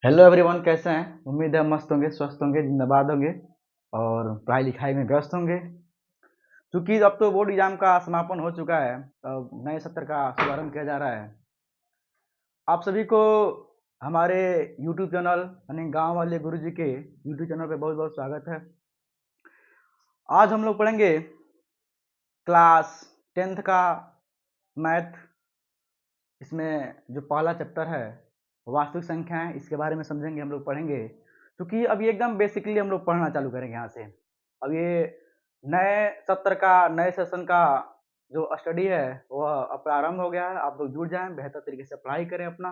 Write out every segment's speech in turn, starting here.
Hello everyone, कैसे हैं? उम्मीद है मस्त होंगे, स्वस्थ होंगे, जिंदाबाद होंगे और पढ़ाई लिखाई में व्यस्त होंगे। क्योंकि अब तो बोर्ड एग्जाम का समापन हो चुका है, अब नए सत्र का शुभारंभ किया जा रहा है। आप सभी को हमारे यूट्यूब चैनल यानी गांव वाले गुरुजी के यूट्यूब चैनल पे बहुत बहुत स्वागत है। आज हम लोग पढ़ेंगे क्लास 10th का मैथ। इसमें जो पहला चैप्टर है वास्तविक संख्याएं, इसके बारे में समझेंगे, हम लोग पढ़ेंगे। क्योंकि अब ये एकदम बेसिकली हम लोग पढ़ना चालू करेंगे यहाँ से। अब ये नए सत्र का, नए सेशन का जो स्टडी है वह अब प्रारंभ हो गया है। आप लोग जुड़ जाएं, बेहतर तरीके से पढ़ाई करें अपना।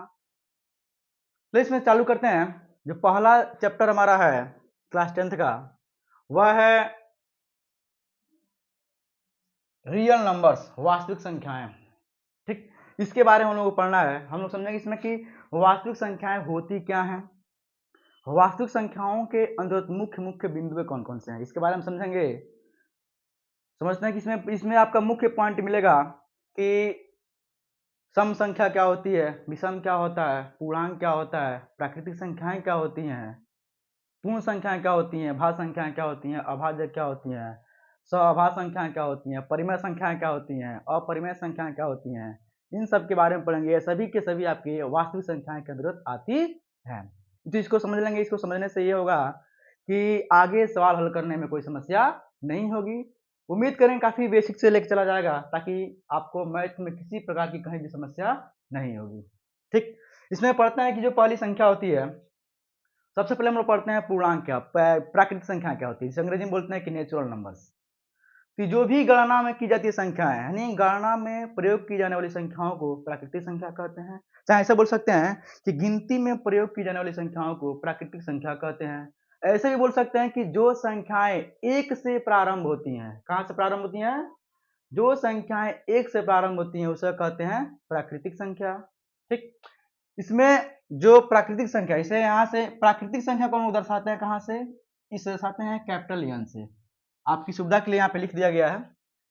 तो इसमें चालू करते हैं। जो पहला चैप्टर हमारा है क्लास 10th का, वह है रियल नंबर्स, वास्तविक संख्याएं। ठीक, इसके बारे में हम लोग को पढ़ना है। हम लोग समझेंगे इसमें कि वास्तविक संख्याएं होती क्या हैं, वास्तविक संख्याओं के अंदर मुख्य मुख्य बिंदु कौन कौन से हैं, इसके बारे में समझेंगे। समझते हैं कि इसमें इसमें आपका मुख्य पॉइंट मिलेगा कि सम संख्या क्या होती है, विषम क्या होता है, पूर्णांक क्या होता है, प्राकृतिक संख्याएं क्या होती हैं, पूर्ण संख्याएं क्या होती हैं, भाज्य संख्याएं क्या होती हैं, अभाज्य क्या होती हैं, सअभाज्य संख्याएं क्या होती हैं, परिमेय संख्याएं क्या होती हैं, अपरिमेय संख्याएं क्या होती हैं। इन सब के बारे में पढ़ेंगे। ये सभी के सभी आपकी वास्तविक संख्याएं के अंतर्गत आती हैं। तो इसको समझ लेंगे। इसको समझने से ये होगा कि आगे सवाल हल करने में कोई समस्या नहीं होगी। उम्मीद करें काफी बेसिक से लेकर चला जाएगा, ताकि आपको मैथ में किसी प्रकार की कहीं भी समस्या नहीं होगी। ठीक, इसमें पढ़ते हैं कि जो पहली संख्या होती है, सबसे पहले हम लोग पढ़ते हैं पूर्णांक क्या, प्राकृतिक संख्या क्या होती है। इसे अंग्रेजी में बोलते हैं कि नेचुरल नंबर्स। कि जो भी गणना में की जाती है संख्याएं, यानी गणना में प्रयोग की जाने वाली संख्याओं को प्राकृतिक संख्या कहते हैं। चाहे ऐसा बोल सकते हैं कि गिनती में प्रयोग की जाने वाली संख्याओं को प्राकृतिक संख्या कहते हैं। ऐसे भी बोल सकते हैं कि जो संख्याएं एक से प्रारंभ होती हैं, कहाँ से प्रारंभ होती हैं, जो संख्याएं एक से प्रारंभ होती हैं उसे कहते हैं प्राकृतिक संख्या। ठीक, इसमें जो प्राकृतिक संख्या, इसे यहाँ से प्राकृतिक संख्या को हम लोग दर्शाते हैं कहाँ से, इसे दर्शाते हैं कैपिटल एन से। आपकी सुविधा के लिए यहाँ पे लिख दिया गया है।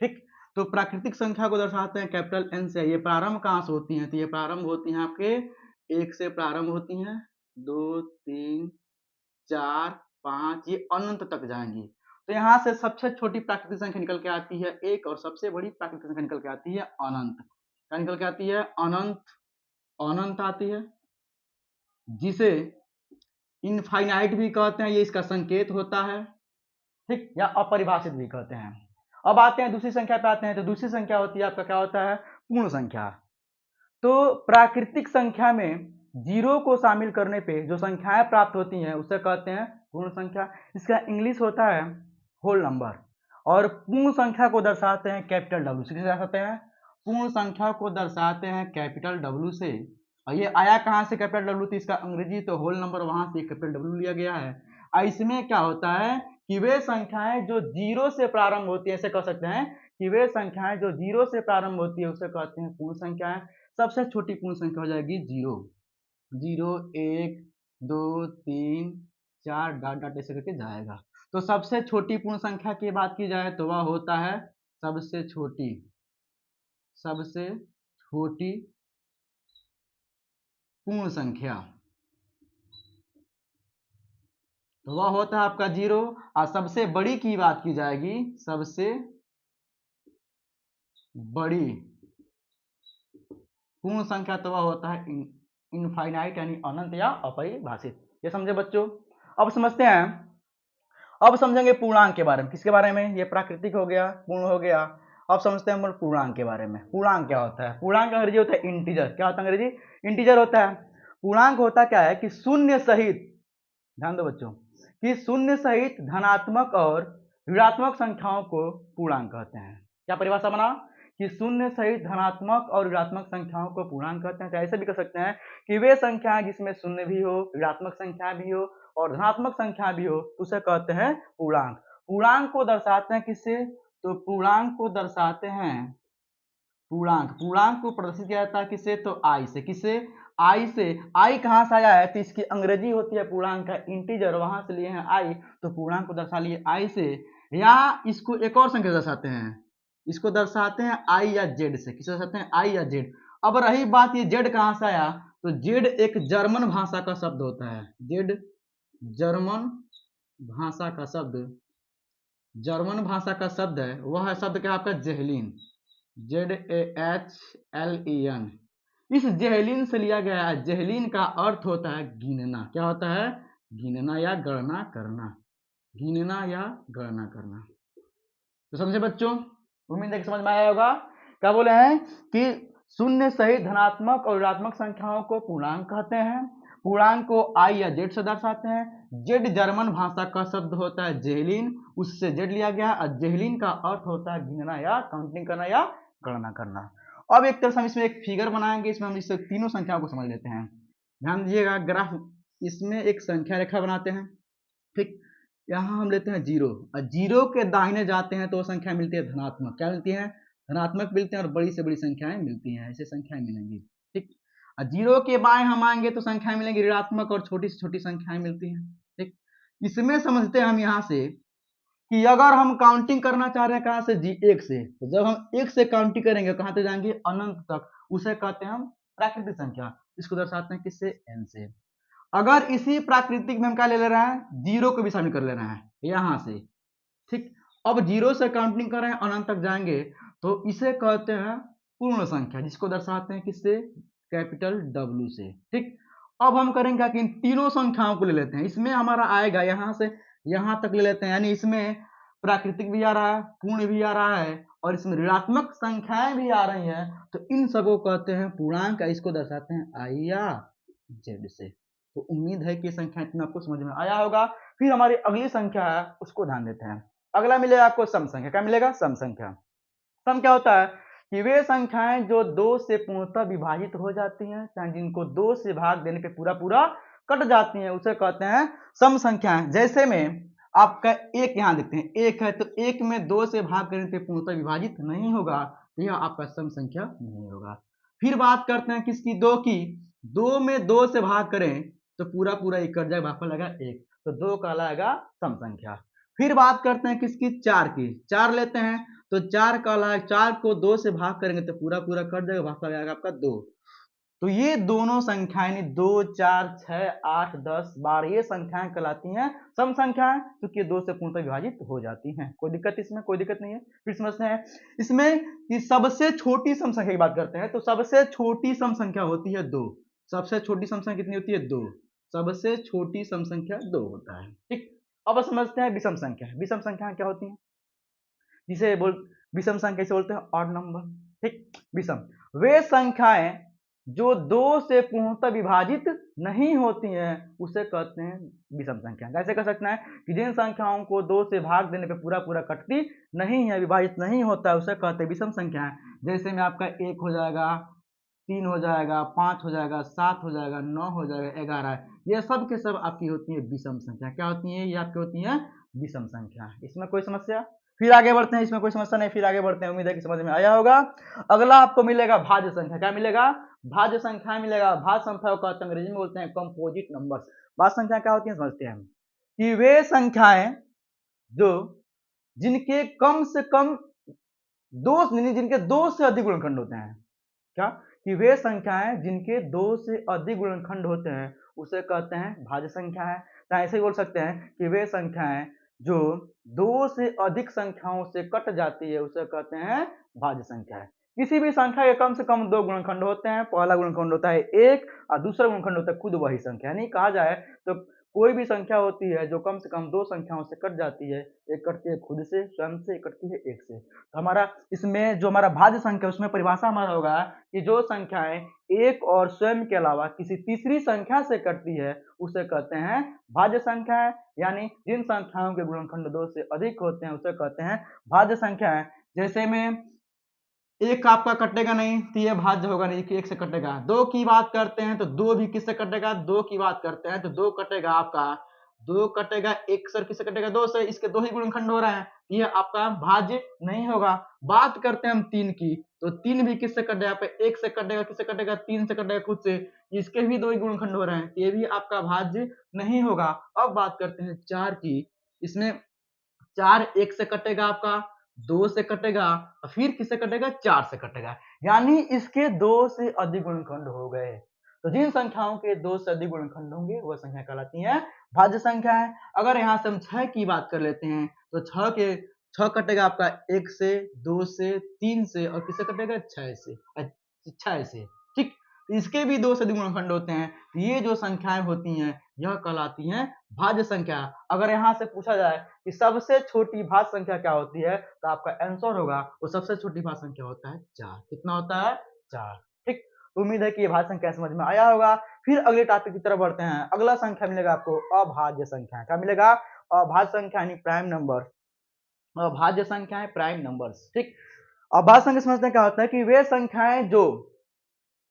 ठीक, तो प्राकृतिक संख्या को दर्शाते हैं कैपिटल एन से। ये प्रारंभ कहाँ से होती हैं, तो ये प्रारंभ होती हैं आपके एक से प्रारंभ होती हैं, 2 3 4 5, ये अनंत तक जाएंगी। तो यहाँ से सबसे छोटी प्राकृतिक संख्या निकल के आती है एक, और सबसे बड़ी प्राकृतिक संख्या निकल के आती है अनंत। क्या निकल के आती है? अनंत। अनंत आती है, जिसे इनफाइनाइट भी कहते हैं, ये इसका संकेत होता है। ठीक, या अपरिभाषित भी कहते हैं। अब आते हैं दूसरी संख्या पे आते हैं। तो दूसरी संख्या होती है आपका, क्या होता है, पूर्ण संख्या। तो प्राकृतिक संख्या में जीरो को शामिल करने पे जो संख्याएं प्राप्त होती हैं उसे कहते हैं पूर्ण संख्या। इसका इंग्लिश होता है होल नंबर। और पूर्ण संख्या को दर्शाते हैं कैपिटल डब्ल्यू से। किसे दर्शाते हैं? पूर्ण संख्या को दर्शाते हैं कैपिटल डब्ल्यू से। और ये आया कहाँ से कैपिटल डब्ल्यू? तो इसका अंग्रेजी तो होल नंबर, वहां से कैपिटल डब्ल्यू लिया गया है। और इसमें क्या होता है कि वे संख्याएं जो जीरो से प्रारंभ होती है, ऐसे कह सकते हैं कि वे संख्याएं जो जीरो से प्रारंभ होती है उसे कहते हैं पूर्ण संख्याएं। सबसे छोटी पूर्ण संख्या हो जाएगी जीरो। 0 1 2 3 4 डॉट डॉट ऐसे करके जाएगा। तो सबसे छोटी पूर्ण संख्या की बात की जाए तो वह होता है सबसे छोटी, सबसे छोटी पूर्ण संख्या, तो वह होता है आपका जीरो। और सबसे बड़ी की बात की जाएगी, सबसे बड़ी पूर्ण संख्या तो वह होता है इनफाइनाइट, यानी अनंत या अपरिभाषित। ये समझे बच्चों? अब समझते हैं, अब समझेंगे पूर्णांक के बारे में। किसके बारे में? ये प्राकृतिक हो गया, पूर्ण हो गया। अब समझते हैं हम पूर्णांक के बारे में। पूर्णांक क्या होता है? पूर्णांक अंग्रेजी होता है इंटीजर। क्या होता है अंग्रेजी? इंटीजर होता है। पूर्णांक होता क्या है कि शून्य सहित, ध्यान दो बच्चों, कि शून्य सहित धनात्मक और ऋणात्मक संख्याओं को पूर्णांक कहते हैं। क्या परिभाषा बना कि शून्य सहित धनात्मक और ऋणात्मक संख्याओं को पूर्णांक कहते हैं। ऐसे भी कह सकते हैं कि वे संख्याएं जिसमें शून्य भी हो, ऋणात्मक संख्या भी हो और धनात्मक संख्या भी हो, उसे कहते हैं पूर्णांक। पूर्णांक को दर्शाते हैं किससे? तो पूर्णांक को दर्शाते हैं, पूर्णांक को प्रदर्शित किया जाता है किससे? तो आई से। किससे? आई से। आई कहाँ से आया है? तो इसकी अंग्रेजी होती है पूर्णांक का इंटीजर, वहां से लिए हैं आई, तो पूर्णांक को दर्शा लिए आई से। या इसको एक और संख्या दर्शाते हैं, इसको दर्शाते हैं आई या जेड से। किसे दर्शाते हैं? आई या जेड। अब रही बात ये जेड कहाँ से आया, तो जेड एक जर्मन भाषा का शब्द होता है। जेड जर्मन भाषा का शब्द, जर्मन भाषा का शब्द है, वह है शब्द क्या आपका जेहलिन, ZAHLEN। इस जेहलिन से लिया गया है। जेहलिन का अर्थ होता है गिनना। क्या होता है? गिनना या गणना करना, गिनना या गणना करना। तो समझे बच्चों? उम्मीद है कि समझ में आया होगा। क्या बोले हैं कि शून्य सहित धनात्मक और ऋणात्मक संख्याओं को पूर्णांक कहते हैं। पूर्णांक को आई या जेड से दर्शाते हैं। जेड जर्मन भाषा का शब्द होता है जेहलिन, उससे जेड लिया गया। और जेहलिन का अर्थ होता है गिनना या काउंटिंग करना या गणना करना। अब एक तरह से हम इसमें एक फिगर बनाएंगे, इसमें हम इससे तीनों संख्याओं को समझ लेते हैं। ध्यान दीजिएगा, ग्राफ इसमें एक संख्या रेखा बनाते हैं। ठीक, यहाँ हम लेते हैं जीरो, और जीरो के दाहिने जाते हैं तो संख्या मिलती है धनात्मक। क्या मिलती है? धनात्मक मिलते हैं, और बड़ी से बड़ी संख्याएं मिलती हैं, ऐसे संख्याएं मिलेंगी। ठीक, और जीरो के बाएं हम आएंगे तो संख्याएं मिलेंगी ऋणात्मक, और छोटी से छोटी संख्याएं मिलती हैं। ठीक, इसमें समझते हैं हम यहाँ से कि अगर हम काउंटिंग करना चाह रहे हैं कहाँ से? जी एक से। तो जब हम एक से काउंटिंग करेंगे कहाँ तक जाएंगे? अनंत तक। उसे कहते हैं हम प्राकृतिक संख्या। इसको दर्शाते हैं किससे? एन से। अगर इसी प्राकृतिक में हम क्या ले रहे हैं? जीरो को भी शामिल कर ले रहे हैं यहां से। ठीक, अब जीरो से काउंटिंग कर रहे हैं, अनंत तक जाएंगे तो इसे कहते हैं पूर्ण संख्या, जिसको दर्शाते हैं किससे? कैपिटल डब्ल्यू से। ठीक, अब हम करेंगे क्या कि इन तीनों संख्याओं को ले लेते हैं। इसमें हमारा आएगा यहां से यहां तक ले लेते हैं, यानी इसमें प्राकृतिक भी आ रहा है, पूर्ण भी आ रहा है, और इसमें ऋणात्मक संख्याएं भी आ रही हैं। तो इन सबको कहते हैं पूर्णांक, इसको दर्शाते हैं आई या जेड से। तो उम्मीद है कि संख्या इतना आपको समझ में आया होगा। फिर हमारी अगली संख्या है, उसको ध्यान देते हैं। अगला मिलेगा आपको सम संख्या। क्या मिलेगा? सम संख्या। सम क्या होता है कि वे संख्याएं जो दो से पूर्णतः विभाजित हो जाती हैं, चाहे जिनको दो से भाग देने पे पूरा पूरा कट जाती हैं, उसे कहते हैं सम संख्याएं। जैसे में आपका एक यहाँ देखते हैं, एक है तो एक में दो से भाग करने पे पूर्णतः विभाजित नहीं होगा, यह आपका सम संख्या नहीं होगा। फिर बात करते हैं किसकी? दो की। दो में दो से भाग करें तो पूरा पूरा एक कट जाएगा, भागफल लगा एक, तो दो कहलाएगा सम संख्या। फिर बात करते हैं किसकी? चार की। चार लेते हैं तो चार कहलाएगा, चार को दो से भाग करेंगे तो पूरा पूरा कट जाएगा, भागफल आएगा आपका दो। तो ये दोनों संख्याएं, दो, चार, 6, 8, 10, 12, ये संख्याएं कहलाती हैं सम संख्याएं, क्योंकि दो से पूर्णतः विभाजित हो जाती हैं। कोई दिक्कत इसमें? कोई दिक्कत नहीं है। फिर समझते हैं इसमें कि सबसे छोटी सम संख्या की बात करते हैं। तो सबसे छोटी सम संख्या होती है दो। सबसे छोटी सम संख्या कितनी होती है? दो। सबसे छोटी सम संख्या दो होता है। ठीक, अब समझते हैं विषम संख्या। विषम संख्या क्या होती है? जिसे विषम संख्या कैसे बोलते हैं? Odd number. ठीक, विषम वे संख्याएं जो दो से पूर्णतः विभाजित नहीं होती हैं, उसे कहते हैं विषम संख्या। कैसे कर सकते हैं कि जिन संख्याओं को दो से भाग देने पे पूरा पूरा कटती नहीं है, विभाजित नहीं होता है, उसे कहते हैं विषम संख्या। जैसे में आपका एक हो जाएगा, तीन हो जाएगा, पांच हो जाएगा, सात हो जाएगा, नौ हो जाएगा, 11, ये सब के सब आपकी होती है विषम संख्या। क्या होती है? ये आपकी होती है विषम संख्या। इसमें कोई समस्या? फिर आगे बढ़ते हैं, इसमें कोई समस्या नहीं। फिर आगे बढ़ते हैं, उम्मीद है कि समझ में आया होगा। अगला आपको मिलेगा भाज्य संख्या। क्या मिलेगा? भाज्य संख्या मिलेगा। भाज्य संख्या को अंग्रेजी में बोलते हैं कंपोजिट नंबर्स। भाज्य संख्या क्या होती है समझते हैं कि वे संख्याएं जो जिनके कम से कम जिनके दो से अधिक गुणनखंड होते हैं। क्या? कि वे संख्याएं जिनके दो से अधिक गुणनखंड होते हैं, उसे कहते हैं भाज्य संख्या है। तो ऐसे ही बोल सकते हैं कि वे संख्याएं जो दो से अधिक संख्याओं से कट जाती है, उसे कहते हैं भाज्य संख्या है। किसी भी संख्या के कम से कम दो गुणनखंड होते हैं। पहला गुणनखंड होता है एक, और दूसरा गुणनखंड होता है खुद वही संख्या। यानी कहा जाए तो कोई भी संख्या होती है जो कम से कम दो संख्याओं से कट जाती है, एक कटती है खुद से, स्वयं से, एक कटती है एक से। तो हमारा इसमें जो हमारा भाज्य संख्या, उसमें परिभाषा हमारा होगा कि जो संख्याएं एक और स्वयं के अलावा किसी तीसरी संख्या से कटती है, उसे कहते हैं भाज्य संख्या है। यानी जिन संख्याओं के गुणनखंड दो से अधिक होते हैं, उसे कहते हैं भाज्य संख्या है। जैसे में एक आपका कटेगा नहीं तो ये भाज्य होगा नहीं कि एक से कटेगा। दो की बात करते हैं तो दो भी किससे कटेगा? दो की बात करते हैं तो दो कटेगा आपका, दो कटेगा एक से, किससे कटेगा? दो से। इसके दो ही गुणनखंड हो रहे हैं, ये आपका भाज्य नहीं होगा। बात करते हैं हम तीन की, तो तीन भी किससे कटेगा? पे एक से कटेगा, किससे कटेगा? तीन से कटेगा खुद से। इसके भी दो ही गुणनखंड हो रहे हैं, ये भी आपका भाज्य नहीं होगा। अब बात करते हैं चार की। इसमें चार एक से कटेगा आपका, दो से कटेगा, फिर किससे कटेगा? चार से कटेगा। यानी इसके दो से अधिक गुणनखंड हो गए। तो जिन संख्याओं के 2 से अधिक गुणनखंड होंगे वह संख्या कहलाती है भाज्य संख्याएं। अगर यहाँ से हम 6 की बात कर लेते हैं तो 6 कटेगा आपका 1 से, 2 से, 3 से और किससे कटेगा 6 से। ठीक, इसके भी 2 से अधिक गुणनखंड होते हैं। तो ये जो संख्याएं होती हैं यह कहलाती हैं भाज्य संख्या। अगर यहाँ से पूछा जाए कि सबसे छोटी भाज्य संख्या क्या होती है तो आपका आंसर होगा वो सबसे छोटी भाज्य संख्या होता है 4। कितना होता है 4। ठीक, उम्मीद है कि ये भाज्य संख्या समझ में आया होगा। फिर अगले टॉपिक की तरफ बढ़ते हैं। अगला संख्या मिलेगा आपको अभाज्य संख्या। क्या मिलेगा? अभाज्य संख्या यानी प्राइम नंबर। अभाज्य संख्याएं प्राइम नंबर्स। ठीक, अभाज्य संख्या समझते हैं क्या होता है कि वे संख्याएं जो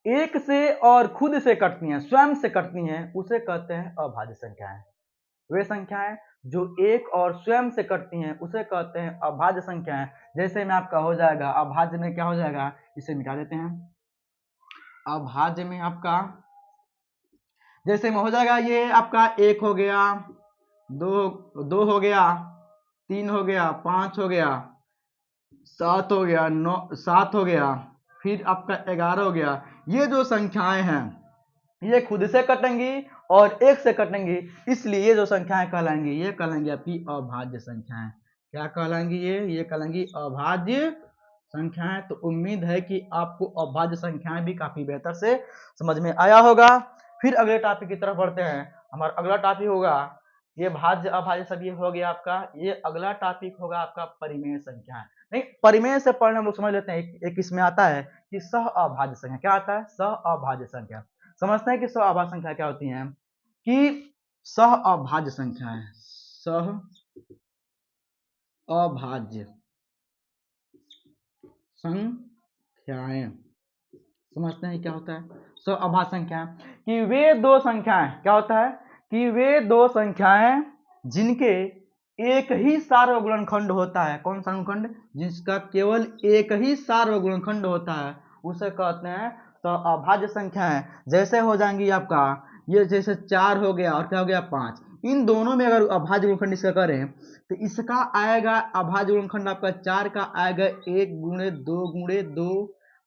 एक से और खुद से कटती हैं, स्वयं से कटती हैं, उसे कहते हैं अभाज्य संख्याएं। वे संख्याएं जो एक और स्वयं से कटती हैं उसे कहते हैं अभाज्य संख्याएं। जैसे में आपका हो जाएगा अभाज्य में क्या हो जाएगा, इसे मिटा देते हैं। अभाज्य में आपका जैसे में हो जाएगा ये आपका 1 हो गया, 2 हो गया, 3 हो गया, 5 हो गया, 7 हो गया, 7 हो गया, फिर आपका 11 हो गया। ये जो संख्याएं हैं ये खुद से कटेंगी और एक से कटेंगी, इसलिए ये जो संख्याएं कहलाएंगी ये कहलाएंगी आपकी अभाज्य संख्याएं। क्या कहलाएंगी? ये कहलाएंगी अभाज्य संख्याएं। तो उम्मीद है कि आपको अभाज्य संख्याएं भी काफी बेहतर से समझ में आया होगा। फिर अगले टॉपिक की तरफ बढ़ते हैं। हमारा अगला टॉपिक होगा, ये भाज्य अभाज्य सब ये हो गया आपका। ये अगला टॉपिक होगा आपका परिमेय संख्याएं। नहीं, परिमेय से पढ़ने हम लोग समझ लेते हैं। एक इसमें आता है कि सह अभाज्य संख्या। क्या आता है? सह अभाज्य संख्या। समझते हैं कि सह अभाज्य संख्या क्या होती हैं। कि सह अभाज्य संख्याएं, सह अभाज्य संख्याएं समझते हैं क्या होता है सह अभाज्य संख्या। कि वे दो संख्याएं, क्या होता है कि वे दो संख्याएं जिनके एक ही सार्वगुणनखंड होता है। कौन सा गुणनखंड? जिसका केवल एक ही सार्वगुणनखंड होता है उसे कहते हैं सह अभाज्य संख्याएं। जैसे हो जाएंगी आपका ये, जैसे 4 हो गया और क्या हो गया 5। इन दोनों में अगर अभाज्य गुणनखंड इसका करें तो इसका आएगा अभाज्य गुणनखंड आपका 4 का आएगा 1 गुणे 2 गुणे 2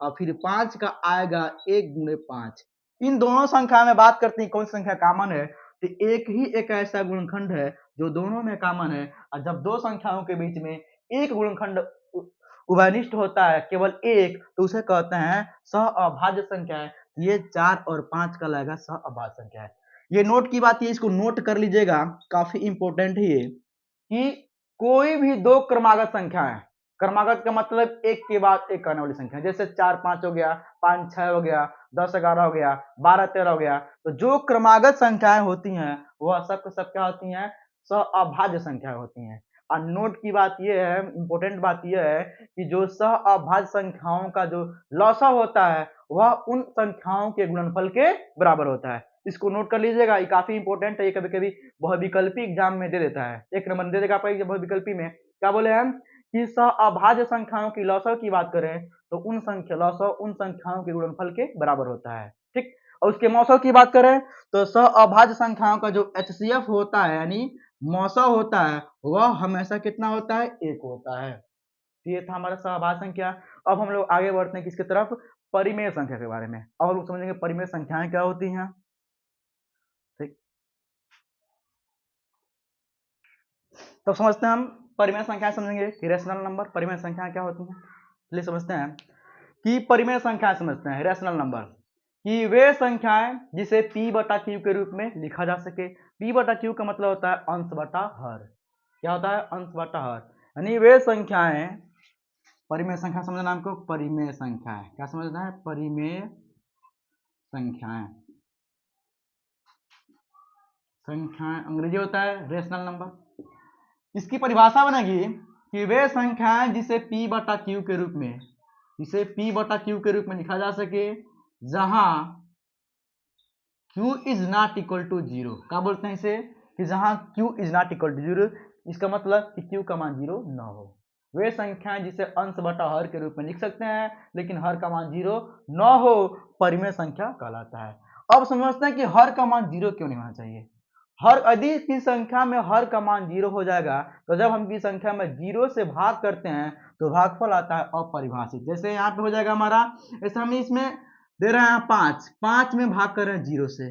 और फिर 5 का आएगा 1 गुणे 5। इन दोनों संख्या में बात करते हैं कौन सी संख्या कॉमन है, तो एक ही एक ऐसा गुणनखंड है जो दोनों में कॉमन है। और जब दो संख्याओं के बीच में एक गुणनखंड उभयनिष्ठ होता है, केवल एक, तो उसे कहते हैं सह अभाज्य संख्या है। ये 4 और 5 का लगेगा सह अभाज्य संख्या है। ये नोट की बात है, इसको नोट कर लीजिएगा, काफी इंपॉर्टेंट है ये। कि कोई भी दो क्रमागत संख्या है, क्रमागत का मतलब एक के बाद एक करने वाली संख्या, जैसे 4 5 हो गया, 5 6 हो गया, 10 11 हो गया, 12 13 हो गया। तो जो क्रमागत संख्याएं होती हैं वह सब क्या होती हैं? सह अभाज्य संख्या होती हैं। और नोट की बात यह है, इंपॉर्टेंट बात यह है कि जो सह अभाज्य संख्याओं का जो लसाअ होता है वह उन संख्याओं के गुणनफल के बराबर होता है। इसको नोट कर लीजिएगा, ये काफी इंपॉर्टेंट है। ये कभी कभी बहुविकल्पी एग्जाम में दे देता है, 1 नंबर दे देगा आपका बहुविकल्पी में। क्या बोले हम कि सह अभाज्य संख्याओं की लसाअ की बात करें तो उन संख्याओं के गुणनफल के बराबर होता है। ठीक, और उसके मौसों की बात करें तो सह अभाज्य संख्याओं का जो HCF होता है यानी मौसा होता है वह हमेशा कितना होता है? 1 होता है। ये था हमारा सह अभाज्य संख्या। अब हम लोग आगे बढ़ते हैं किसकी तरफ? परिमेय संख्या के बारे में। अब हम लोग समझेंगे परिमेय संख्याएं क्या होती हैं। ठीक, तो समझते हैं हम परिमेय संख्याएं समझेंगे कि रेशनल नंबर। परिमेय संख्याएं क्या होती हैं चलिए समझते हैं कि परिमेय संख्याएं समझते हैं। रेशनल नंबर कि वे संख्याएं जिसे P बटा Q के रूप में लिखा जा सके। P बटा Q का मतलब होता है अंश बटा हर। क्या होता है? अंश बटा हर। यानी वे संख्याएं, परिमेय संख्या समझना हमको, परिमेय संख्याएं क्या समझना है? परिमेय संख्याएं। संख्याएं अंग्रेजी होता है रेशनल नंबर। इसकी परिभाषा बनेगी कि वे संख्याएं जिसे P बटा Q के रूप में, इसे P बटा Q के रूप में लिखा जा सके जहां Q is not equal to 0। क्या बोलते हैं इसे? कि जहां Q is not equal to 0, इसका मतलब कि Q का मान 0 न हो। वे संख्याएं जिसे अंश बटा हर के रूप में लिख सकते हैं लेकिन हर का मान 0 न हो, परिमेय संख्या कहलाता है। अब समझते हैं कि हर का मान 0 क्यों नहीं होना चाहिए। हर यदि की संख्या में हर का मान 0 हो जाएगा तो जब हम की संख्या में 0 से भाग करते हैं तो भागफल आता है अपरिभाषित। जैसे यहाँ पे हो जाएगा हमारा, ऐसे हम इसमें दे रहे हैं 5, 5 में भाग कर रहे हैं 0 से,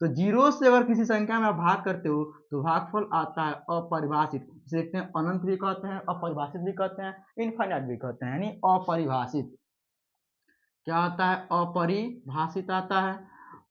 तो 0 से अगर किसी संख्या में आप भाग करते हो तो भागफल आता है अपरिभाषित। इसे देखते हैं अनंत भी कहते हैं, अपरिभाषित भी कहते हैं, इनफाइनाइट भी कहते हैं, यानी अपरिभाषित। क्या आता है? अपरिभाषित आता है।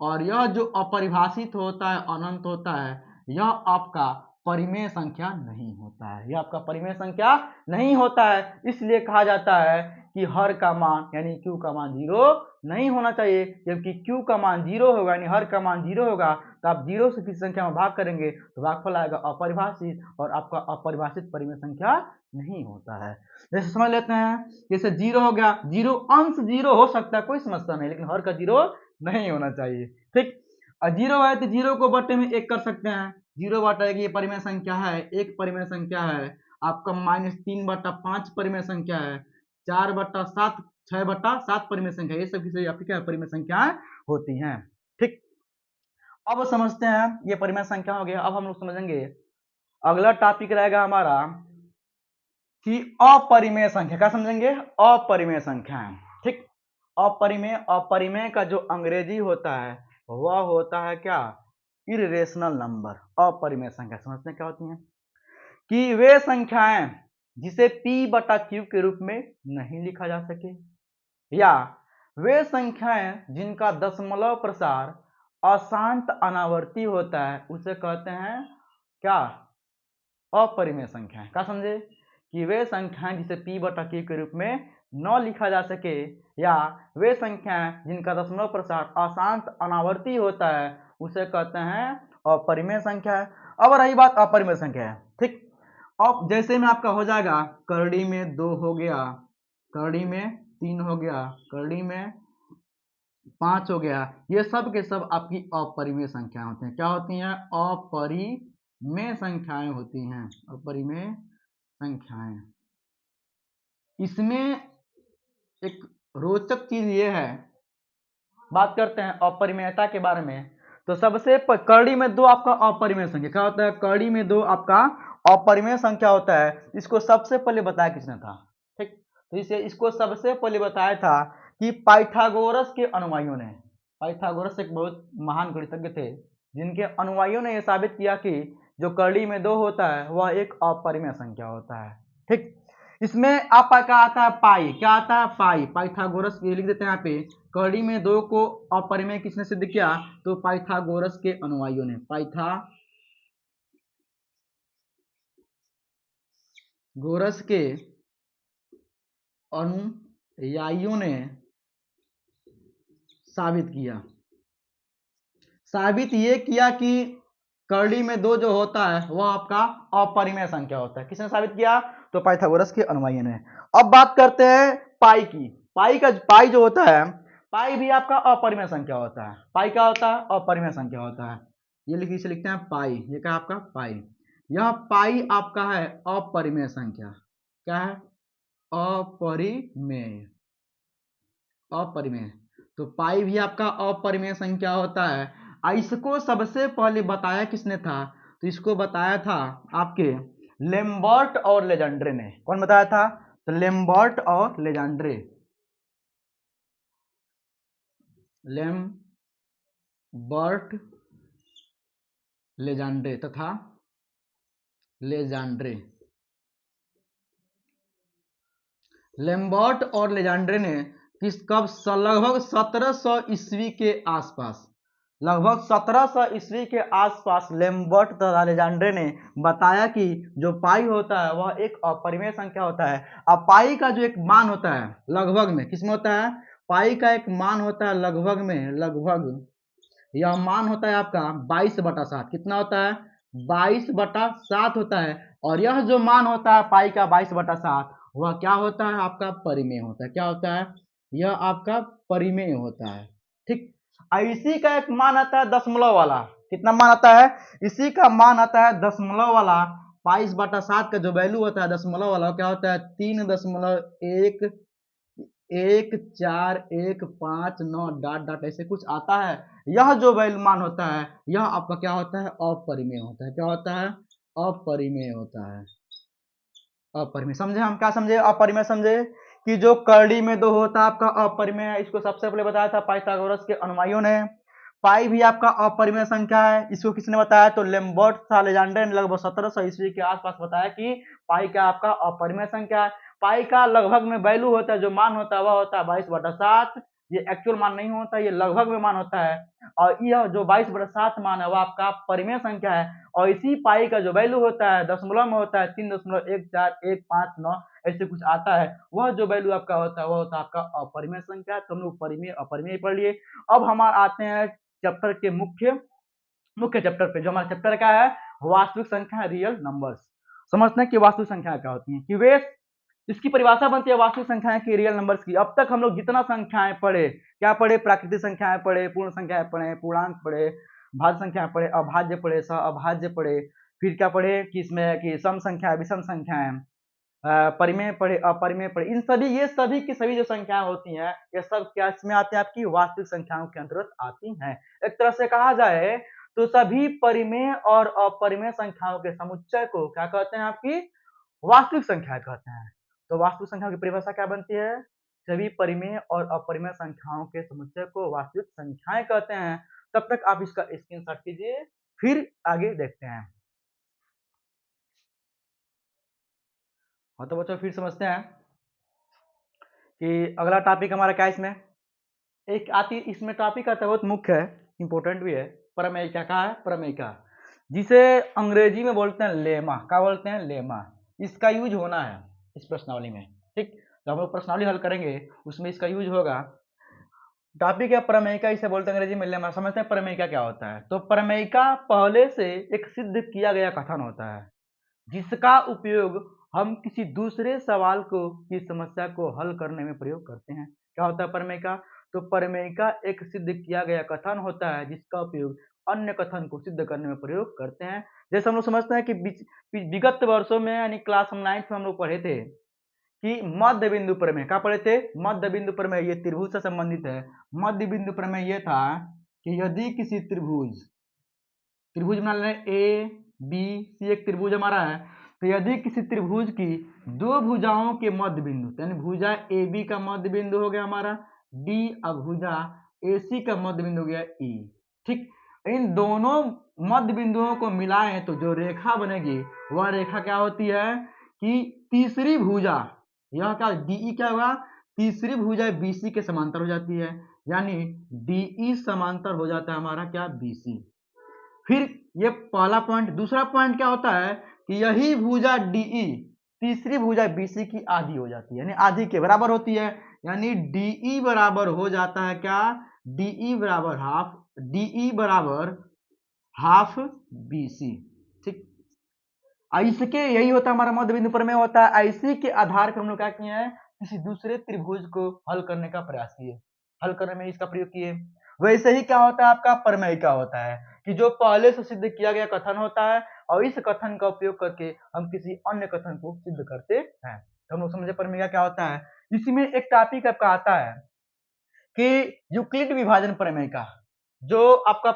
और यह जो अपरिभाषित होता है, अनंत होता है, यह आपका परिमेय संख्या नहीं होता है, यह आपका परिमेय संख्या नहीं होता है। इसलिए कहा जाता है कि हर का मान यानी q का मान 0 नहीं होना चाहिए, जबकि q का मान 0 होगा यानी हर का मान 0 होगा, तो आप 0 से किसी संख्या में भाग करेंगे तो भागफल आएगा अपरिभाषित, और आपका अपरिभाषित परिमेय संख्या नहीं होता है। जैसे समझ लेते हैं, जैसे 0 हो गया, 0 अंश 0 हो सकता है, कोई समस्या नहीं, लेकिन हर का 0 नहीं होना चाहिए। ठीक, और 0 है तो 0 को बटे में 1 कर सकते हैं, 0 बटा 1 ये परिमेय संख्या है, 1 परिमेय संख्या है, आपका -3 बटा 5 परिमेय संख्या है, 4 बटा 7 6 बटा 7 परिमेय संख्या, ये सब किसी आपकी क्या परिमेय संख्याएं होती हैं। ठीक, अब समझते हैं ये परिमेय संख्या हो गया। अब हम लोग समझेंगे अगला टॉपिक रहेगा हमारा कि अपरिमेय संख्या। क्या समझेंगे? अपरिमेय संख्याएं। ठीक, अपरिमेय का जो अंग्रेजी होता है वह होता है क्या? Irrational number. अपरिमेय संख्या समझते हैं क्या होती हैं? कि वे संख्याएं जिसे p बटा q के रूप में नहीं लिखा जा सके, या वे संख्याएं जिनका दशमलव प्रसार अशांत अनावर्ती होता है, उसे कहते हैं क्या? अपरिमेय संख्याएं। क्या समझे? कि वे संख्याएं जिसे p बटा q के रूप में न लिखा जा सके, या वे संख्याएं जिनका दशमलव प्रसार अशांत अनावर्ती होता है, उसे कहते हैं अपरिमेय संख्या। अब रही बात अपरिमेय संख्या है। ठीक, अब जैसे में आपका हो जाएगा करड़ी में 2 हो गया, करड़ी में 3 हो गया, करड़ी में 5 हो गया, ये सब के सब आपकी अपरिमेय संख्याएं होती हैं। क्या होती हैं? अपरिमेय संख्याएं होती हैं, अपरिमेय संख्याएं। इसमें एक रोचक चीज ये है, बात करते हैं अपरिमेयता के बारे में, तो सबसे करड़ी में 2 आपका अपरिमेय संख्या। क्या होता है? करड़ी में 2 आपका अपरिमेय संख्या होता है। इसको सबसे पहले बताया किसने था? ठीक, तो इसको सबसे पहले बताया था कि पाइथागोरस के अनुयायियों ने। पाइथागोरस एक बहुत महान गणितज्ञ थे, जिनके अनुयायियों ने यह साबित किया कि जो करड़ी में 2 होता है वह एक अपरिमेय संख्या होता है। ठीक, इसमें आपका क्या आता है? पाई। क्या आता है? पाई। पाइथागोरस ये लिख देते हैं यहाँ पे, करड़ी में 2 को अपरिमेय किसने सिद्ध किया? तो पाइथागोरस के अनुयायियों ने। पाइथागोरस के अनुयायियों ने साबित किया। साबित ये किया कि करड़ी में 2 जो होता है वह आपका अपरिमेय संख्या होता है। किसने साबित किया? तो पाइथागोरस के अनुयायियों ने। अब बात करते हैं पाई की। पाई जो होता है, पाई भी आपका अपरिमेय संख्या होता है। पाई क्या होता है? अपरिमेय संख्या होता है। ये इसे लिखते हैं पाई। ये क्या आपका? पाई। यह पाई आपका है अपरिमेय संख्या। क्या है? अपरिमेय। अपरिमेय, तो पाई भी आपका अपरिमेय संख्या होता है। इसको सबसे पहले बताया किसने था? तो इसको बताया था आपके लेम्बर्ट और लेजेंड्रे ने। कौन बताया था? तो लेम्बर्ट और लेजेंड्रे। लेम्बर्ट लेजेंड्रे तथा लेजेंड्रे। लेम्बर्ट और लेजेंड्रे ने कब? लगभग 1700 ईस्वी के आसपास, लगभग 1700 ईस्वी के आसपास लेम्बर्ट तथा लेजेंड्रे ने बताया कि जो पाई होता है वह एक अपरिमेय संख्या होता है। अब पाई का जो एक मान होता है लगभग में, किसमें होता है? पाई का एक मान होता है लगभग में, लगभग यह मान होता है आपका 22/7। कितना होता है? 22/7 होता है। और यह जो मान होता है पाई का 22/7, वह क्या होता है? आपका परिमेय होता है। क्या होता है? यह आपका परिमेय होता है। ठीक, इसी का एक मान आता है दशमलव वाला। कितना मान आता है? इसी का मान आता है दशमलव वाला। 22/7 का जो वैल्यू होता है दशमलव वाला, क्या होता है? 3.1415 डॉट डॉट ऐसे कुछ आता है। यह जो वैल्यू मान होता है यह आपका क्या होता है? अपरिमेय होता है। क्या होता है? अपरिमेय होता है। अपरिमेय समझे? हम क्या समझे? अपरिमेय समझे कि जो करड़ी में 2 होता है आपका अपरिमेय है, इसको सबसे पहले बताया था पाइथागोरस के अनुयायियों ने। पाई भी आपका अपरिमेय संख्या है, इसको किसने बताया? तो लेम्बर्ट अलेक्जेंडर ने लगभग 1700 ईस्वी के आसपास बताया कि पाई का आपका अपरिमेय संख्या है। पाई का लगभग में वैल्यू होता है, जो मान होता है वह होता है 22/7। ये एक्चुअल मान नहीं होता, ये लगभग में मान होता है। और यह जो 22/7 मान है वह आपका परिमेय संख्या है। और इसी पाई का जो वैल्यू होता है दशमलव में होता है 3.14159 ऐसे कुछ आता है, वह जो वैल्यू आपका होता है वह होता है आपका अपरिमेय संख्या। तो हम लोग परिमेय अपरिमेय पढ़ लिए। अब हम आते हैं चैप्टर के मुख्य चैप्टर पे। जो हमारा चैप्टर क्या है? वास्तविक संख्या, रियल नंबर्स। समझते हैं कि वास्तविक संख्या क्या होती है, कि वे इसकी परिभाषा बनती है वास्तविक संख्याएं की, रियल नंबर्स की। अब तक हम लोग जितना संख्याएं पढ़े, क्या पढ़े? प्राकृतिक संख्याएं पढ़े, पूर्ण संख्याएं पढ़े, पूर्णांक पढ़े, भाज्य संख्याएं पढ़े, अभाज्य पढ़े, सह अभाज्य पढ़े, फिर क्या पढ़े कि इसमें कि सम संख्या, विषम संख्याएं, परिमेय पढ़े, अपरिमेय पढ़े। इन सभी ये सभी की सभी जो संख्याएं होती हैं ये सब क्या इसमें आती है? आपकी वास्तविक संख्याओं के अंतर्गत आती हैं। एक तरह से कहा जाए तो सभी परिमेय और अपरिमेय संख्याओं के समुच्चय को क्या कहते हैं? आपकी वास्तविक संख्या कहते हैं। तो वास्तविक संख्या की परिभाषा क्या बनती है? सभी परिमेय और अपरिमेय संख्याओं के समुच्चय को वास्तविक संख्याएं कहते हैं। तब तक आप इसका स्क्रीनशॉट कीजिए, फिर आगे देखते हैं। हाँ तो बच्चों फिर समझते हैं कि अगला टॉपिक हमारा क्या है। इसमें एक आती, इसमें टॉपिक आता है बहुत मुख्य है, इंपॉर्टेंट भी है, प्रमेयिका का है। प्रमेयिका जिसे अंग्रेजी में बोलते हैं लेमा। क्या बोलते हैं? लेमा। इसका यूज होना है इस प्रश्नावली में। ठीक, तो हम लोग प्रश्नावली हल करेंगे उसमें इसका यूज होगा। टॉपिक है प्रमेयिका, इसे बोलते हैं अंग्रेजी में लेमा। समझते हैं प्रमेयिका क्या होता है। तो प्रमेयिका पहले से एक सिद्ध किया गया कथन होता है जिसका उपयोग हम किसी दूसरे सवाल को की समस्या को हल करने में प्रयोग करते हैं। क्या होता है प्रमेयिका? तो प्रमेयिका एक सिद्ध किया गया कथन होता है जिसका उपयोग अन्य कथन को सिद्ध करने में प्रयोग करते हैं। जैसे हम लोग समझते हैं कि विगत वर्षों में यानी क्लास 9th में हम लोग पढ़े थे कि मध्य बिंदु प्रमेय। क्या पढ़े थे? मध्य बिंदु प्रमेय। ये त्रिभुज से संबंधित है। मध्य बिंदु प्रमेय ये था कि यदि किसी त्रिभुज बना लें ए बी सी, एक त्रिभुज हमारा है, तो यदि किसी त्रिभुज की दो भुजाओं के मध्य बिंदु, यानी भुजा ए बी का मध्य बिंदु हो गया हमारा डी, अब भुजा ए सी का मध्य बिंदु हो गया ई। ठीक, इन दोनों मध्य बिंदुओं को मिलाएं तो जो रेखा बनेगी वह रेखा क्या होती है? कि तीसरी भुजा, यह क्या डीई क्या होगा? तीसरी भुजा बीसी के समांतर हो जाती है, यानी डीई समांतर हो जाता है हमारा क्या? बीसी। फिर ये पहला पॉइंट। दूसरा पॉइंट क्या होता है कि यही भुजा डीई तीसरी भुजा बीसी की आधी हो जाती है, यानी आधी के बराबर होती है, यानी डीई बराबर हो जाता है क्या? डीई बराबर हाफ, डीई बराबर हाफ बीसी। ठीक, इसके यही होता है हमारा मध्य बिंदु प्रमेय होता है। इसी के आधार पर हम लोग क्या किए हैं? किसी दूसरे त्रिभुज को हल करने का प्रयास किए, हल करने में इसका प्रयोग किए। वैसे ही क्या होता है? आपका प्रमेयिका होता है कि जो पहले से सिद्ध किया गया कथन होता है और इस कथन का उपयोग करके हम किसी अन्य कथन को सिद्ध करते हैं। तो हम लोग समझे प्रमेयिका क्या होता है। इसमें एक टॉपिक आपका आता है कि यूक्लिड विभाजन प्रमेयिका, जो आपका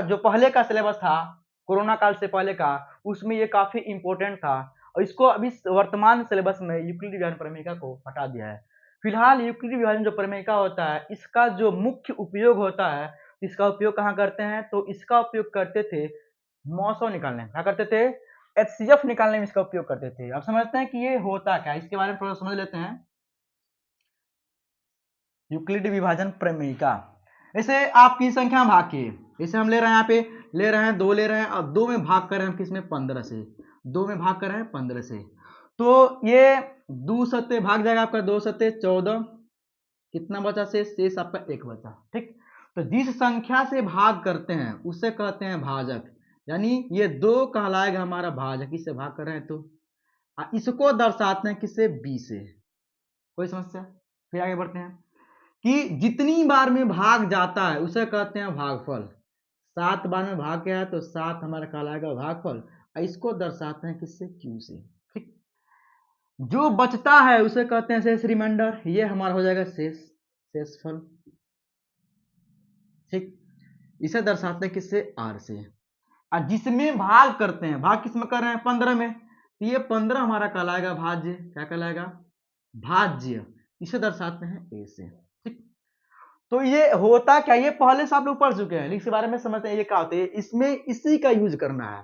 जो पहले का सिलेबस था कोरोना काल से पहले का, उसमें ये काफी इंपॉर्टेंट था और इसको अभी वर्तमान सिलेबस में यूक्लिड विभाजन प्रमेयिका को हटा दिया है। फिलहाल यूक्लिड विभाजन जो प्रमेयिका होता है इसका जो मुख्य उपयोग होता है, इसका उपयोग कहाँ करते हैं? तो इसका उपयोग करते थे मौसों निकालने। क्या करते थे? एचसीएफ निकालने में इसका उपयोग करते थे। अब समझते हैं कि ये होता क्या है, इसके बारे में थोड़ा समझ लेते हैं। यूक्लिड विभाजन प्रमेयिका, ऐसे आपकी संख्या भाग की, इसे हम ले रहे हैं, यहाँ पे ले रहे हैं 2 ले रहे हैं और 2 में भाग कर रहे हैं किसमें? 15 से। 2 में भाग कर रहे हैं 15 से, तो ये 2 सत्ते भाग जाएगा आपका, 2 सत्ते 14, कितना बचा? शेष आपका 1 बचा। ठीक, तो जिस संख्या से भाग करते हैं उसे कहते हैं भाजक, यानी ये 2 कहलाएगा हमारा भाजक। इससे भाग कर रहे हैं तो इसको दर्शाते हैं किससे? बी से। कोई समस्या? फिर आगे बढ़ते हैं कि जितनी बार में भाग जाता है उसे कहते हैं भागफल। 7 बार में भाग गया है तो 7 हमारा कहलाएगा भागफल। इसको दर्शाते हैं किससे? क्यू से। ठीक, जो बचता है उसे कहते हैं शेष, रिमाइंडर। ये हमारा हो जाएगा शेषफल। ठीक, इसे दर्शाते हैं किससे? आर से। और जिसमें भाग करते हैं, भाग किसमें कर रहे हैं? 15 में, तो ये 15 हमारा कहलाएगा भाज्य। क्या कहलाएगा? भाज्य। इसे दर्शाते हैं ए से। ठीक, तो ये होता क्या, ये पहले से आप लोग पढ़ चुके हैं, इसके बारे में समझते हैं ये क्या होता है। इसमें इसी का यूज करना है।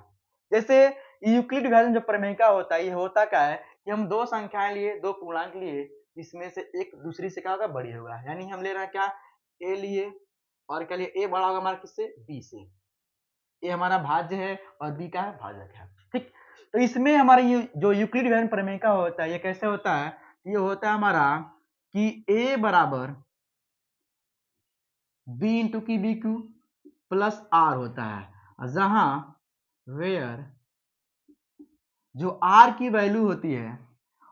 जैसे यूक्लिड विभाजन जो प्रमेय होता है, ये होता क्या है कि हम दो संख्याएं लिए, दो पूर्णांक लिए, इसमें से एक दूसरी से क्या होगा, बड़ी होगा। यानी हम ले रहे हैं क्या, ए लिए, और क्या लिए, ए बड़ा होगा हमारा किससे, बी से। ए हमारा भाज्य है और बी का है भाजक है। ठीक, तो इसमें हमारा ये जो यूक्लिड विभाजन प्रमेय का होता है, ये कैसे होता है, ये होता है हमारा कि ए बराबर बी इंटू की बी क्यू प्लस आर होता है, जहां वेयर जो आर की वैल्यू होती है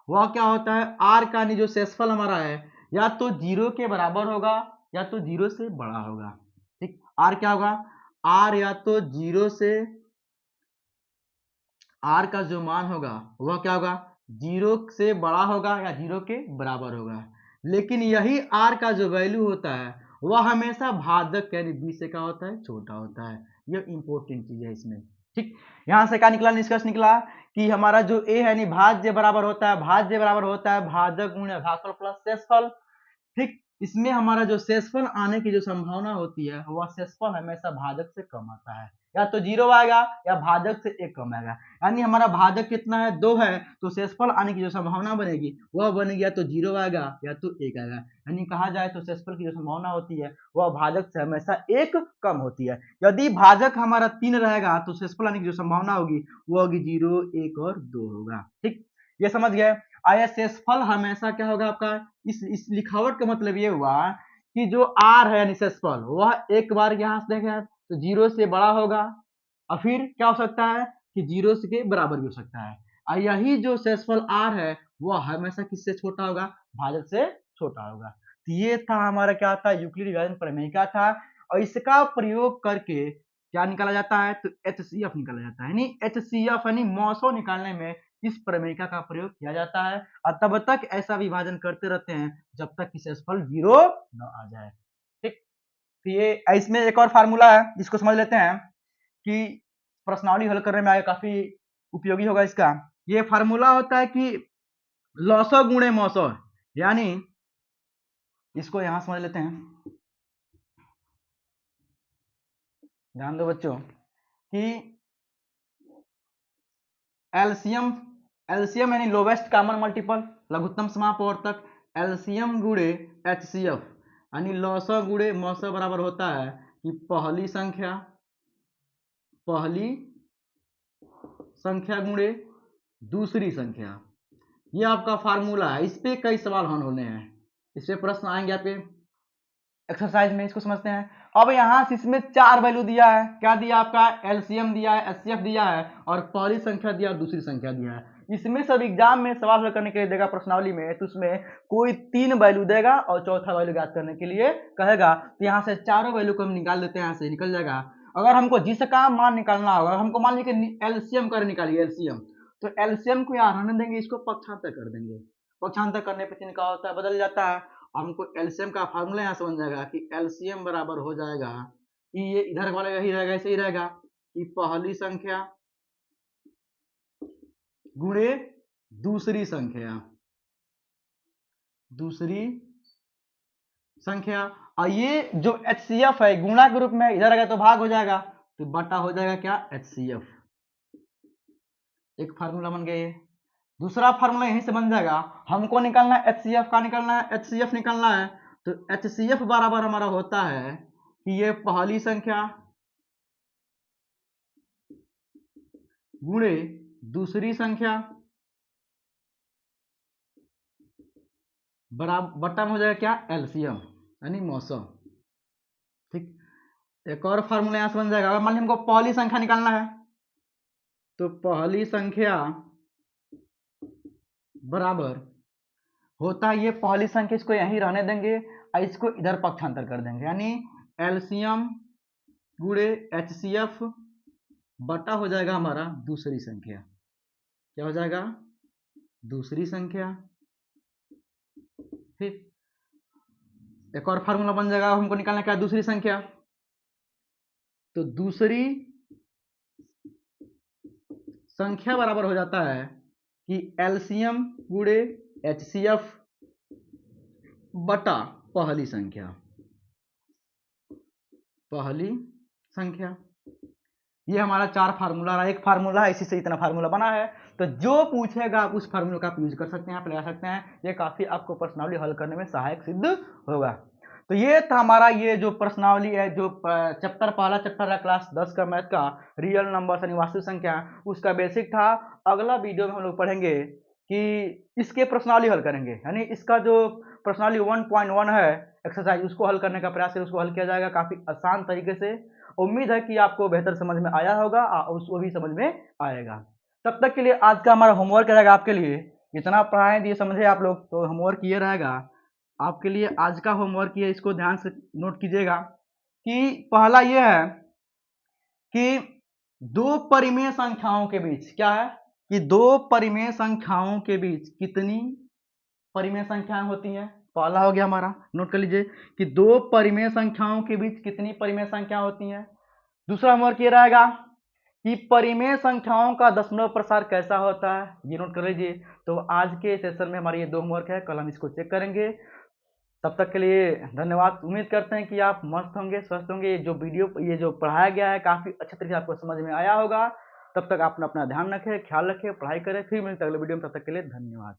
वह क्या होता है, आर का जो शेषफल हमारा है या तो जीरो के बराबर होगा या तो जीरो से बड़ा होगा। ठीक, आर क्या होगा, आर या तो जीरो से, आर का जो मान होगा वह क्या होगा, जीरो से बड़ा होगा या जीरो के बराबर होगा। लेकिन यही आर का जो वैल्यू होता है वह हमेशा भाजक यानी बी से क्या होता है, छोटा होता है। यह इंपॉर्टेंट चीज है इसमें। ठीक, यहां से क्या निकला, निष्कर्ष निकला कि हमारा जो ए है यानी भाज्य बराबर होता है, भाज्य बराबर होता है भाजक गुणा भागफल प्लस शेषफल। ठीक, इसमें हमारा जो शेषफल आने की जो संभावना होती है वह शेषफल हमेशा भाजक से कम आता है, या तो जीरो आएगा या भाजक से एक कम आएगा। यानी हमारा भाजक कितना है, 2 है, तो शेषफल आने की जो संभावना बनेगी वह बनेगी या तो जीरो आएगा या तो एक आएगा। यानी कहा जाए तो शेषफल की जो संभावना होती है वह भाजक से हमेशा एक कम होती है। यदि भाजक हमारा 3 रहेगा तो शेषफल आने की जो संभावना होगी वो होगी 0, 1 और 2 होगा। ठीक, ये समझ गए। आया शेषफल हमेशा क्या होगा आपका, इस लिखावट का मतलब ये हुआ कि जो आर है यानी शेषफल वह एक बार यहां से देखें तो जीरो से बड़ा होगा और फिर क्या हो सकता है कि जीरो के बराबर भी हो सकता है। और यही जो शेषफल आर है वह हमेशा किससे छोटा होगा, भाजक से छोटा होगा। तो ये था हमारा क्या था, यूक्लिड विभाजन प्रमेय का था, और इसका प्रयोग करके क्या निकाला जाता है, तो एचसीएफ निकाला जाता है। यानी एचसीएफ यानी मौसो निकालने में इस प्रमेयिका का प्रयोग किया जाता है, और तब तक ऐसा विभाजन करते रहते हैं जब तक कि शेषफल 0 न आ जाए। ठीक, तो ये इसमें एक और फार्मूला है जिसको समझ लेते हैं कि प्रश्नावली हल करने में आगे काफी उपयोगी होगा इसका। ये फार्मूला होता है कि लॉसो गुणे मौसो, यानी इसको यहां समझ लेते हैं, ध्यान दो बच्चों कि एलसीएम, एलसीएम यानी लोवेस्ट कॉमन मल्टीपल, लघुत्तम समापवर्तक, एलसीएम गुणे एचसीएफ यानी लॉसो गुणे मौसो बराबर होता है कि पहली संख्या गुणे दूसरी संख्या। ये आपका फार्मूला है। इस पे कई सवाल हल होने हैं, इस पे प्रश्न आएंगे आपके एक्सरसाइज में। इसको समझते हैं। अब यहाँ से इसमें 4 वैल्यू दिया है, क्या दिया आपका, एलसीएम दिया है, एचसीएफ दिया है और पहली संख्या दिया और दूसरी संख्या दिया है। इसमें सब एग्जाम में सवाल हल करने के लिए देगा प्रश्नावली में, तो उसमें कोई 3 वैल्यू देगा और चौथा वैल्यू ज्ञात करने के लिए कहेगा। तो यहाँ से चारों वैल्यू को हम निकाल देते हैं, यहाँ से निकल जाएगा। अगर हमको जिसका मान निकालना होगा, हमको मान लीजिए एलसीएम कर निकालिए एलसीएम, तो एलसीएम को यहाँ रहने देंगे, इसको पक्षांतर कर देंगे। पक्षांतर करने पर चिन्ह क्या होता है, बदल जाता है। हमको एलसीएम का फार्मूला यहाँ से बन जाएगा कि एलसीएम बराबर हो जाएगा कि ये इधर वाला यही रहेगा, ऐसे ही रहेगा कि पहली संख्या गुणे दूसरी संख्या। और ये जो एचसीएफ है गुणा के रूप में इधर आएगा तो भाग हो जाएगा, तो बटा हो जाएगा क्या, एचसीएफ। एक फार्मूला बन गया ये। दूसरा फार्मूला यहीं से बन जाएगा, हमको निकालना है एचसीएफ का, निकालना है एचसीएफ निकालना है, तो एचसीएफ बराबर हमारा होता है कि ये पहली संख्या गुणे दूसरी संख्या बराबर बटा में हो जाएगा क्या, एलसीएम यानी मौसम। ठीक, एक और फार्मूला यहां से बन जाएगा। अगर मान लीजिए हमको पहली संख्या निकालना है, तो पहली संख्या बराबर होता है ये पहली संख्या, इसको यहीं रहने देंगे और इसको इधर पक्षांतर कर देंगे, यानी एलसीएम गुणे एचसीएफ बटा हो जाएगा हमारा दूसरी संख्या। क्या हो जाएगा, दूसरी संख्या। ठीक, एक और फार्मूला बन जाएगा, हमको निकालना क्या है, दूसरी संख्या, तो दूसरी संख्या बराबर हो जाता है कि एलसीएम गुणे एचसीएफ बटा पहली संख्या, पहली संख्या। ये हमारा 4 फार्मूला रहा, एक फार्मूला है, इसी से इतना फार्मूला बना है। तो जो पूछेगा आप उस फार्मूला का आप यूज कर सकते हैं, आप लगा सकते हैं। ये काफी आपको प्रश्नावली हल करने में सहायक सिद्ध होगा। तो ये था हमारा ये जो प्रश्नावली है, जो चैप्टर पहला चैप्टर है क्लास 10 का मैथ का, रियल नंबर यानी वास्तविक संख्या, उसका बेसिक था। अगला वीडियो में हम लोग पढ़ेंगे कि इसके प्रश्नावली हल करेंगे, यानी इसका जो प्रश्नावली 1.1 है एक्सरसाइज, उसको हल करने का प्रयास है, उसको हल किया जाएगा काफी आसान तरीके से। उम्मीद है कि आपको बेहतर समझ में आया होगा, उसको भी समझ में आएगा। तब तक के लिए आज का हमारा होमवर्क रहेगा आपके लिए, जितना पढ़ाएं दिए समझे आप लोग, तो होमवर्क ये रहेगा आपके लिए। आज का होमवर्क ये, इसको ध्यान से नोट कीजिएगा कि पहला ये है कि दो परिमेय संख्याओं के बीच क्या है, कि दो परिमेय संख्याओं के बीच कितनी परिमेय संख्याएं होती हैं। पहला हो गया हमारा, नोट कर लीजिए कि दो परिमेय संख्याओं के बीच कितनी परिमेय संख्या होती हैं। दूसरा होमवर्क ये रहेगा कि परिमेय संख्याओं का दशमलव प्रसार कैसा होता है, ये नोट कर लीजिए। तो आज के सेशन में हमारे ये 2 होमवर्क है, कल हम इसको चेक करेंगे। तब तक के लिए धन्यवाद। उम्मीद करते हैं कि आप मस्त होंगे, स्वस्थ होंगे। ये जो पढ़ाया गया है काफी अच्छे तरीके से आपको समझ में आया होगा। तब तक आप अपना ध्यान रखें, ख्याल रखें, पढ़ाई करें। फिर मिलते हैं अगले वीडियो में, तब तक के लिए धन्यवाद।